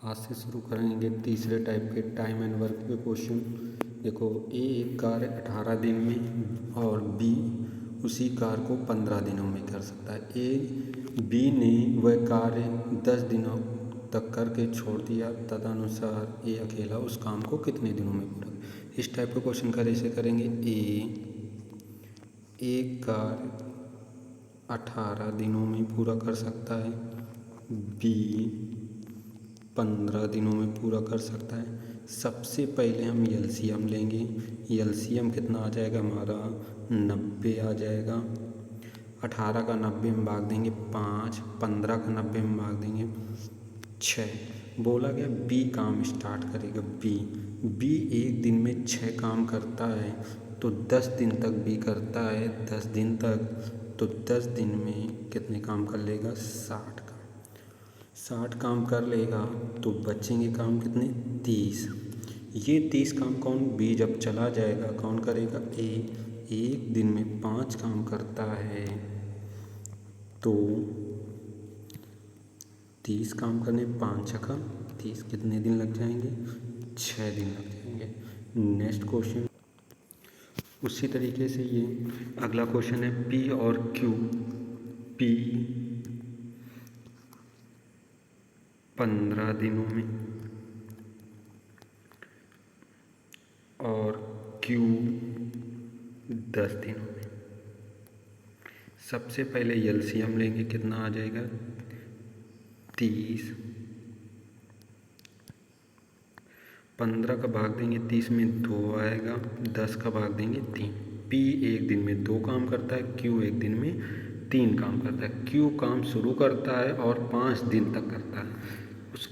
आज से शुरू करेंगे तीसरे टाइप के टाइम एंड वर्क के क्वेश्चन। देखो, ए एक कार्य 18 दिन में और बी उसी कार्य को 15 दिनों में कर सकता है। बी ने वह कार्य 10 दिनों तक करके छोड़ दिया, तदनुसार ए अकेला उस काम को कितने दिनों में पूरा। इस टाइप का क्वेश्चन कैसे करेंगे। एक कार्य 18 दिनों में पूरा कर सकता है, बी 15 दिनों में पूरा कर सकता है। सबसे पहले हम एलसीएम लेंगे। एलसीएम कितना आ जाएगा हमारा 90 आ जाएगा। 18 का 90 में भाग देंगे 5, 15 का 90 में भाग देंगे 6। बोला गया बी काम स्टार्ट करेगा। बी एक दिन में 6 काम करता है, तो 10 दिन तक बी करता है। 10 दिन तक, तो 10 दिन में कितने काम कर लेगा 60 काम कर लेगा। तो बचेंगे काम कितने 30। ये 30 काम कौन, बी जब चला जाएगा कौन करेगा, एक दिन में 5 काम करता है, तो 30 काम करने 5 छक्का 30 कितने दिन लग जाएंगे 6 दिन लग जाएंगे। नेक्स्ट क्वेश्चन उसी तरीके से ये अगला क्वेश्चन है पी और क्यू। पी 15 दिनों में और क्यू 10 दिनों में। सबसे पहले एलसीएम लेंगे, कितना आ जाएगा 30। 15 का भाग देंगे 30 में 2 आएगा, 10 का भाग देंगे 3। पी एक दिन में 2 काम करता है, क्यू एक दिन में 3 काम करता है। क्यू काम शुरू करता है और 5 दिन तक करता है। उस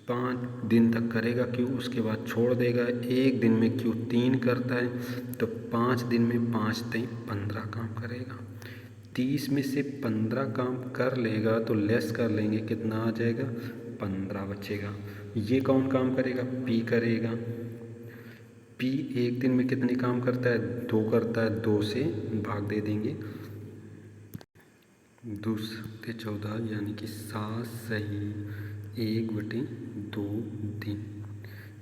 5 दिन तक करेगा क्यू, उसके बाद छोड़ देगा। एक दिन में क्यू 3 करता है, तो 5 दिन में 5 3 15 काम करेगा। 30 में से 15 काम कर लेगा तो लेस कर लेंगे, कितना आ जाएगा 15 बचेगा। ये कौन काम करेगा, पी करेगा। पी एक दिन में कितने काम करता है 2 करता है, 2 से भाग दे देंगे 2 से 14, यानी कि 7 सही 1/2 दिन,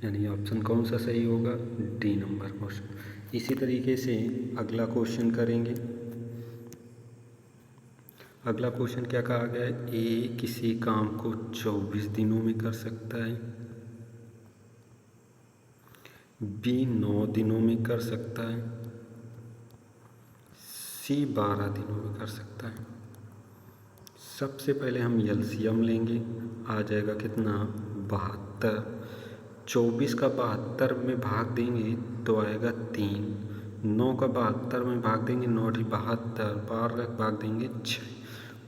यानी ऑप्शन कौन सा सही होगा, डी नंबर क्वेश्चन। इसी तरीके से अगला क्वेश्चन करेंगे। अगला क्वेश्चन क्या कहा गया है, ए किसी काम को 24 दिनों में कर सकता है, बी 9 दिनों में कर सकता है, सी 12 दिनों में कर सकता है। सबसे पहले हम एलसीएम लेंगे, आ जाएगा कितना 72। 24 का 72 में भाग देंगे तो आएगा 3। 9 का 72 में भाग देंगे 9 × 72, 12 का भाग देंगे 6।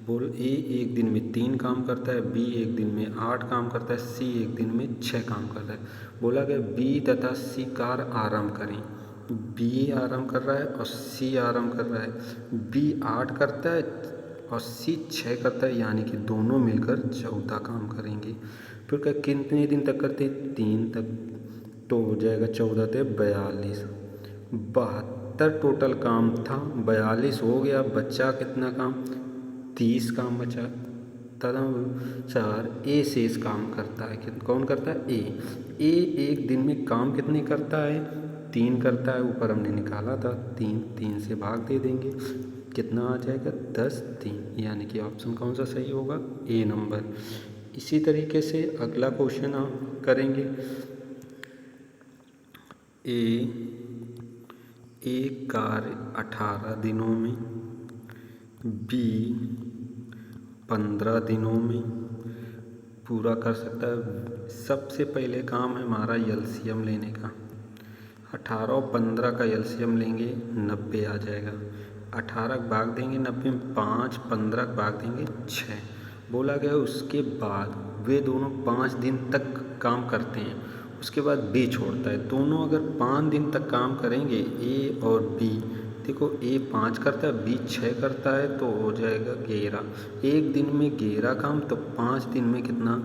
बोल ए एक दिन में 3 काम करता है, बी एक दिन में 8 काम करता है, सी एक दिन में 6 काम करता है। बोला गया बी तथा सी कार्य आरंभ करें। बी आरंभ कर रहा है और सी आरंभ कर रहा है। बी 8 करता है और सी 6 करता है, यानी कि दोनों मिलकर 14 काम करेंगे। फिर क्या कितने दिन तक करते, 3 तक, तो हो जाएगा 14 से 42। 72 टोटल काम था, 42 हो गया, बचा कितना काम 30 काम बचा। तदनुसार ए शेष काम करता है, कौन करता है, ए एक दिन में काम कितने करता है 3 करता है। ऊपर हमने निकाला था 3 से भाग दे देंगे, कितना आ जाएगा 10 3, यानी कि ऑप्शन कौन सा सही होगा, ए नंबर। इसी तरीके से अगला क्वेश्चन हम करेंगे। एक कार्य 18 दिनों में, बी 15 दिनों में पूरा कर सकता है। सबसे पहले काम है हमारा एलसीएम लेने का। 18 और 15 का एलसीएम लेंगे 90 आ जाएगा। 18 भाग देंगे 90 में 5, 15 भाग देंगे 6। बोला गया उसके बाद वे दोनों 5 दिन तक काम करते हैं, उसके बाद बी छोड़ता है। दोनों अगर 5 दिन तक काम करेंगे, ए और बी, देखो ए 5 करता है, बी 6 करता है, तो हो जाएगा 11। एक दिन में 11 काम, तो 5 दिन में कितना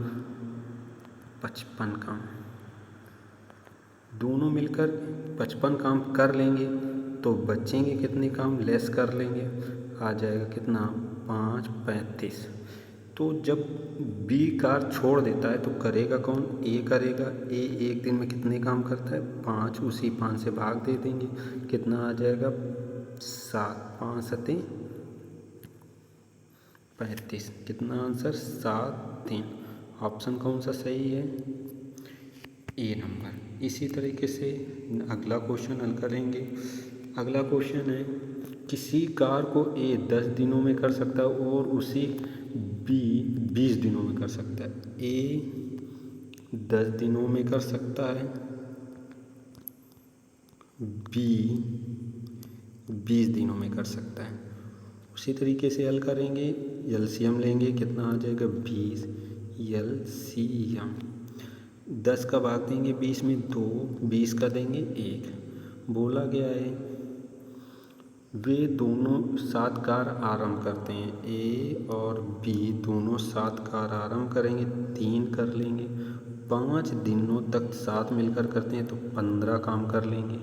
55 काम। दोनों मिलकर 55 काम कर लेंगे, तो बचेंगे कितने काम, लेस कर लेंगे, आ जाएगा कितना 5 35। तो जब बी कार छोड़ देता है तो करेगा कौन? ए करेगा। ए एक दिन में कितने काम करता है? 5। उसी 5 से भाग दे देंगे, कितना आ जाएगा? 7। 5 सते 35। कितना आंसर? 7 3। ऑप्शन कौन सा सही है? ए नंबर। इसी तरीके से अगला क्वेश्चन हल करेंगे। अगला क्वेश्चन है, किसी कार को ए 10 दिनों में कर सकता है और उसी बी 20 दिनों में कर सकता है। ए 10 दिनों में कर सकता है, बी 20 दिनों में कर सकता है। उसी तरीके से हल करेंगे, एलसीएम लेंगे, कितना आ जाएगा? 20। एलसीएम 10 का भाग देंगे 20 में 2, 20 का देंगे 1। बोला गया है वे दोनों 7 कार आरंभ करते हैं। ए और बी दोनों 7 कार आरंभ करेंगे, 3 कर लेंगे। 5 दिनों तक साथ मिलकर करते हैं तो 15 काम कर लेंगे।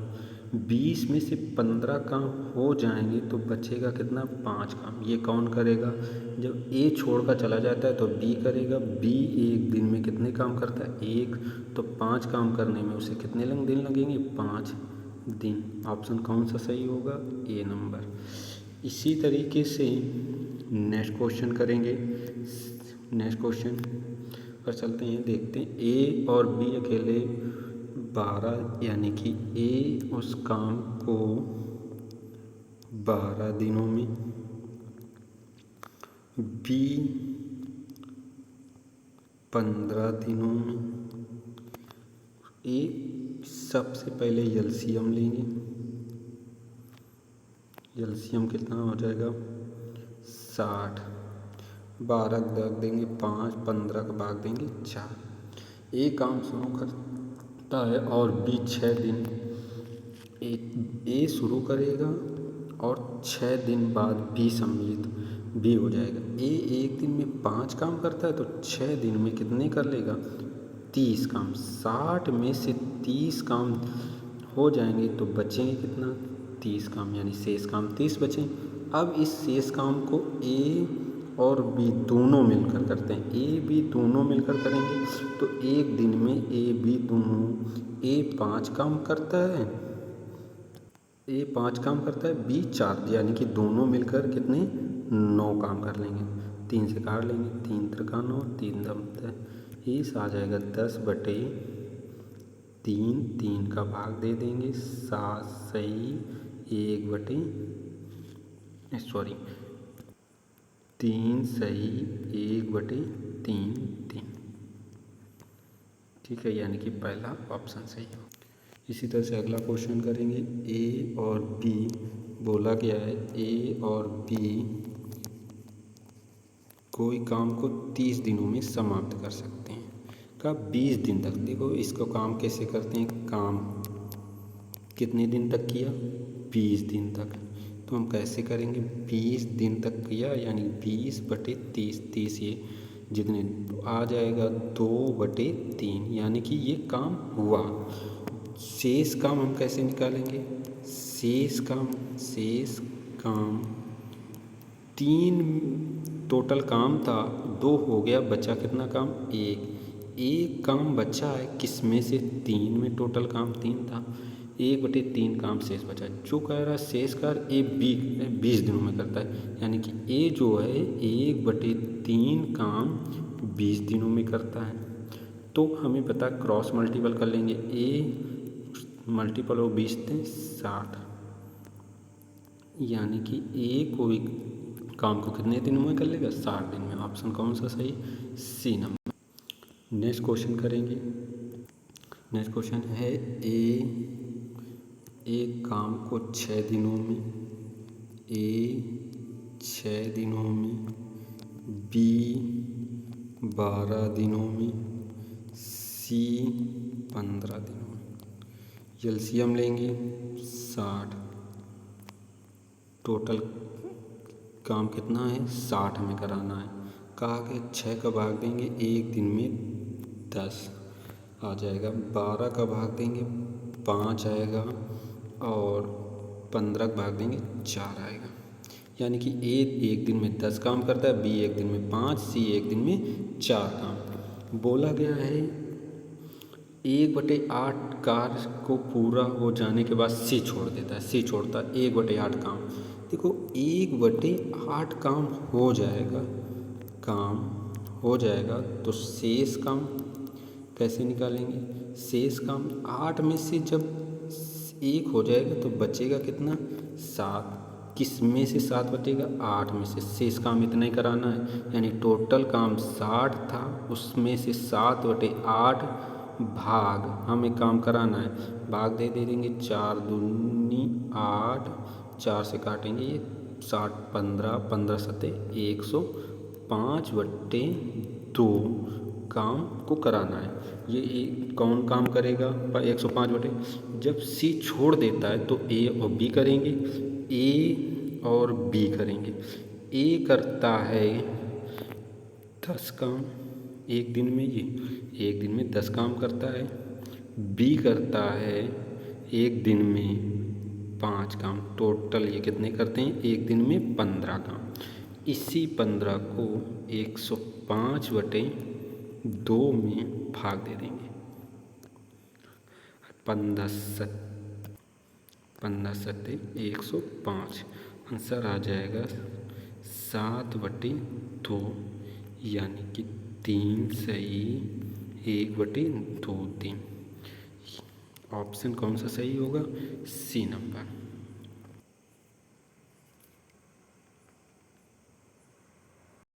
20 में से 15 काम हो जाएंगे तो बचेगा कितना? 5 काम। ये कौन करेगा? जब ए छोड़कर चला जाता है तो बी करेगा। बी एक दिन में कितने काम करता है? 1। तो 5 काम करने में उसे कितने दिन लगेंगे? 5 दिन। ऑप्शन कौन सा सही होगा? ए नंबर। इसी तरीके से नेक्स्ट क्वेश्चन करेंगे। नेक्स्ट क्वेश्चन पर चलते हैं, देखते हैं। ए और बी अकेले 12, यानी कि ए उस काम को 12 दिनों में, बी 15 दिनों में। ए सबसे पहले एलसीएम लेंगे। एलसीएम कितना हो जाएगा? 60। 12 का भाग देंगे 5, 15 का भाग देंगे 4। ए काम शुरू करता है और बी 6 दिन। ए शुरू करेगा और 6 दिन बाद बी सम्मिलित बी हो जाएगा। ए एक दिन में 5 काम करता है तो 6 दिन में कितने कर लेगा? 30 काम। 60 में से 30 काम हो जाएंगे तो बचेंगे कितना? 30 काम, यानी शेष काम 30 बचे। अब इस शेष काम को ए और बी दोनों मिलकर करते हैं। ए बी दोनों मिलकर करेंगे तो एक दिन में ए बी दोनों, ए 5 काम करता है, ए 5 काम करता है, बी 4, यानी कि दोनों मिलकर कितने? 9 काम कर लेंगे। 3 से काट लेंगे, 3 त्रिका 9, 3 दम 10 आ जाएगा। 10/3, 3 का भाग दे देंगे। 7 सही 3 सही 1/3 3। ठीक है, यानी कि पहला ऑप्शन सही हो। इसी तरह से अगला क्वेश्चन करेंगे। ए और बी बोला गया है, ए और बी कोई काम को 30 दिनों में समाप्त कर सकते हैं। का 20 दिन तक। देखो इसको काम कैसे करते हैं? काम कितने दिन तक किया? 20 दिन तक। तो हम कैसे करेंगे? 20 दिन तक किया, यानी 20/30। 30 ये जितने आ जाएगा 2/3, यानी कि ये काम हुआ। शेष काम हम कैसे निकालेंगे? शेष काम 3 टोटल काम था, 2 हो गया, बचा कितना काम? 1 काम बचा है, किस में से? 3 में। टोटल काम 3 था, 1/3 काम शेष बचा। जो कह रहा है शेष कार्य ए बी 20 दिनों में करता है, यानी कि ए जो है 1/3 काम 20 दिनों में करता है। तो हमें पता, क्रॉस मल्टीपल कर लेंगे। ए मल्टीपल हो 20 थे 60, यानी कि ए कोई काम को कितने दिनों में कर लेगा? 60 दिन में। ऑप्शन कौन सा सही? C number. नेक्स्ट क्वेश्चन करेंगे। नेक्स्ट क्वेश्चन है, ए एक काम को 6 दिनों में, ए 6 दिनों में, बी 12 दिनों में, सी 15 दिनों में। एलसीएम लेंगे 60। टोटल काम कितना है? 60 में कराना है। कहा कि 6 का भाग देंगे एक दिन में 10 आ जाएगा। 12 का भाग देंगे 5 आएगा और 15 का भाग देंगे 4 आएगा। यानी कि ए एक दिन में 10 काम करता है, बी एक दिन में 5, सी एक दिन में 4 काम। बोला गया है 1/8 कार्य को पूरा हो जाने के बाद सी छोड़ देता है, सी छोड़ता है 1/8 काम। देखो 1/8 काम हो जाएगा, काम हो जाएगा तो शेष काम कैसे निकालेंगे? शेष काम 8 में से जब 1 हो जाएगा तो बचेगा कितना? 7। किस में से 7 बचेगा? 8 में से। शेष काम इतना ही कराना है, यानी टोटल काम 60 था, उसमें से 7/8 भाग हमें काम कराना है। भाग दे देंगे 4 दूनी 8, 4 से काटेंगे ये 60, 15, 15 सते 105/2 काम को कराना है। ये कौन काम करेगा? 105 जब सी छोड़ देता है तो ए और बी करेंगे, ए और बी करेंगे। ए करता है 10 काम एक दिन में, ये एक दिन में 10 काम करता है। बी करता है एक दिन में 5 काम। टोटल ये कितने करते हैं? एक दिन में 15 काम। इसी 15 को 105/2 में भाग दे देंगे। 15 सत्ते 105। आंसर आ जाएगा 7/2, यानी कि 3 सही 1/2 3। ऑप्शन कौन सा सही होगा? C number.